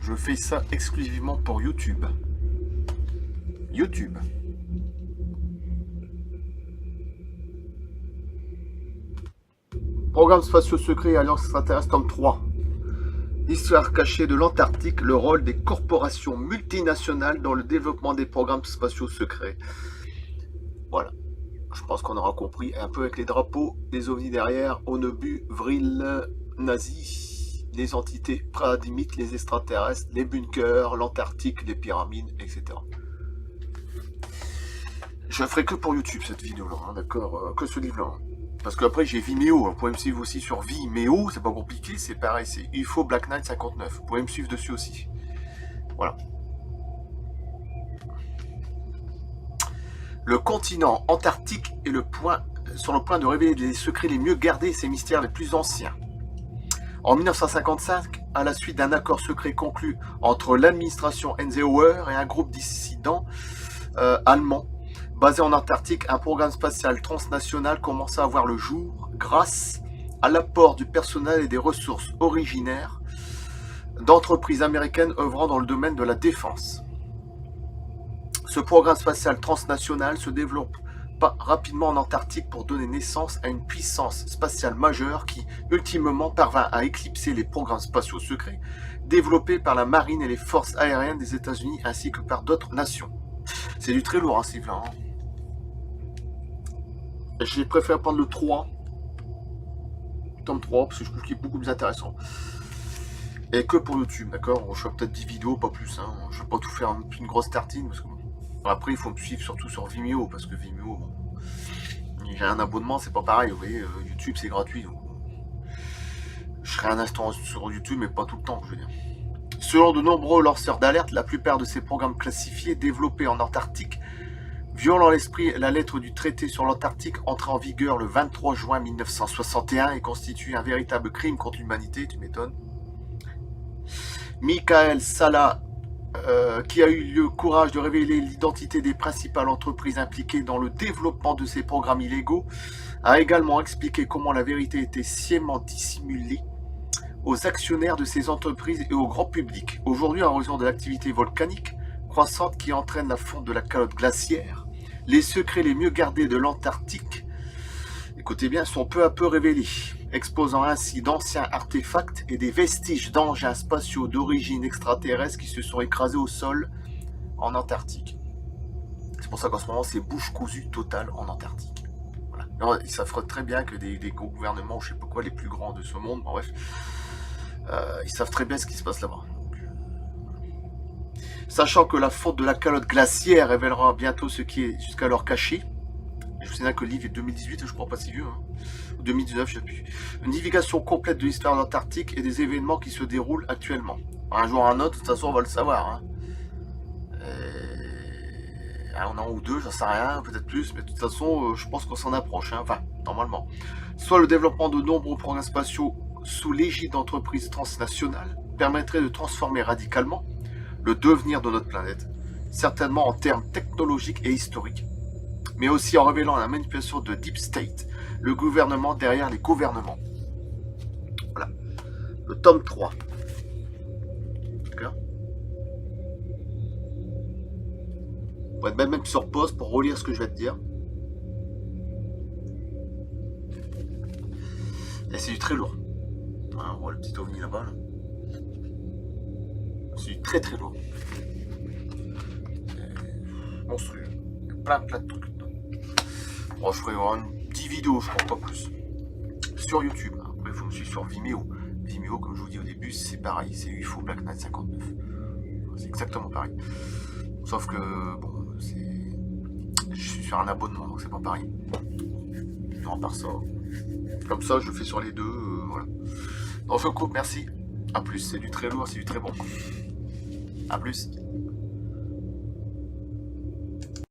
Je fais ça exclusivement pour YouTube. YouTube. Programme spatiaux secrets Alliance extraterrestre tome 3. Histoire cachée de l'Antarctique, le rôle des corporations multinationales dans le développement des programmes spatiaux secrets. Voilà. Je pense qu'on aura compris un peu avec les drapeaux, les ovnis derrière, Onebu, Vril, Nazi, les entités pradimites, les extraterrestres, les bunkers, l'Antarctique, les pyramides, etc. Je ferai que pour YouTube cette vidéo-là, hein, d'accord, que ce livre-là. Hein. Parce qu'après j'ai Vimeo, vous pouvez me suivre aussi sur Vimeo, c'est pas compliqué, c'est pareil, c'est UFO Black Knight 59, vous pouvez me suivre dessus aussi. Voilà. Le continent antarctique est sur le point de révéler les secrets les mieux gardés et ses mystères les plus anciens. En 1955, à la suite d'un accord secret conclu entre l'administration Eisenhower et un groupe dissidents allemands basé en Antarctique, un programme spatial transnational commença à voir le jour grâce à l'apport du personnel et des ressources originaires d'entreprises américaines œuvrant dans le domaine de la défense. Ce programme spatial transnational se développe rapidement en Antarctique pour donner naissance à une puissance spatiale majeure qui, ultimement, parvint à éclipser les programmes spatiaux secrets développés par la marine et les forces aériennes des États-Unis ainsi que par d'autres nations. C'est du très lourd, hein, Sylvain. Hein. J'ai préféré prendre le 3, tome 3, parce que je trouve qu'il est beaucoup plus intéressant. Et que pour YouTube, d'accord. Je ferai peut-être 10 vidéos, pas plus. Hein. Je ne vais pas tout faire une grosse tartine, parce que après, il faut me suivre surtout sur Vimeo, parce que Vimeo, bon, j'ai un abonnement, c'est pas pareil, vous voyez, YouTube c'est gratuit, donc je serai un instant sur YouTube, mais pas tout le temps, je veux dire. Selon de nombreux lanceurs d'alerte, la plupart de ces programmes classifiés développés en Antarctique, violant l'esprit et la lettre du traité sur l'Antarctique, entré en vigueur le 23 juin 1961 et constitue un véritable crime contre l'humanité, tu m'étonnes. Michael Salla, qui a eu le courage de révéler l'identité des principales entreprises impliquées dans le développement de ces programmes illégaux, a également expliqué comment la vérité était sciemment dissimulée aux actionnaires de ces entreprises et au grand public. Aujourd'hui, en raison de l'activité volcanique croissante qui entraîne la fonte de la calotte glaciaire, les secrets les mieux gardés de l'Antarctique, écoutez bien, sont peu à peu révélés, exposant ainsi d'anciens artefacts et des vestiges d'engins spatiaux d'origine extraterrestre qui se sont écrasés au sol en Antarctique. C'est pour ça qu'en ce moment, c'est bouche cousue totale en Antarctique. Voilà. Alors, ils savent très bien que des gouvernements, je ne sais pas quoi, les plus grands de ce monde, bref, ils savent très bien ce qui se passe là-bas. Sachant que la fonte de la calotte glaciaire révélera bientôt ce qui est jusqu'alors caché. Je vous signale que le livre est 2018, je crois pas si vieux, hein. 2019, je ne sais plus. Une navigation complète de l'histoire de l'Antarctique et des événements qui se déroulent actuellement. Un jour ou un autre, de toute façon, on va le savoir. Hein. Un an ou deux, j'en sais rien, peut-être plus, mais de toute façon, je pense qu'on s'en approche. Hein. Enfin, normalement. Soit le développement de nombreux programmes spatiaux sous l'égide d'entreprises transnationales permettrait de transformer radicalement le devenir de notre planète, certainement en termes technologiques et historiques, mais aussi en révélant la manipulation de Deep State, le gouvernement derrière les gouvernements. Voilà. Le tome 3. D'accord. On va être même sur pause pour relire ce que je vais te dire. Et c'est du très lourd. On voit le petit ovni là-bas. Là. C'est du très très lourd. Monstrueux. Il y a plein de trucs dedans. Bon, je ferai une 10 vidéos, je crois, pas plus. Sur YouTube. Après, il faut me suivre sur Vimeo. Vimeo, comme je vous dis au début, c'est pareil. C'est UFO Black Knight 59. C'est exactement pareil. Sauf que, bon, je suis sur un abonnement, donc c'est pas pareil. Non, à part ça. Comme ça, je le fais sur les deux. Voilà. Donc, je coupe, merci. A plus, c'est du très lourd, c'est du très bon. A plus.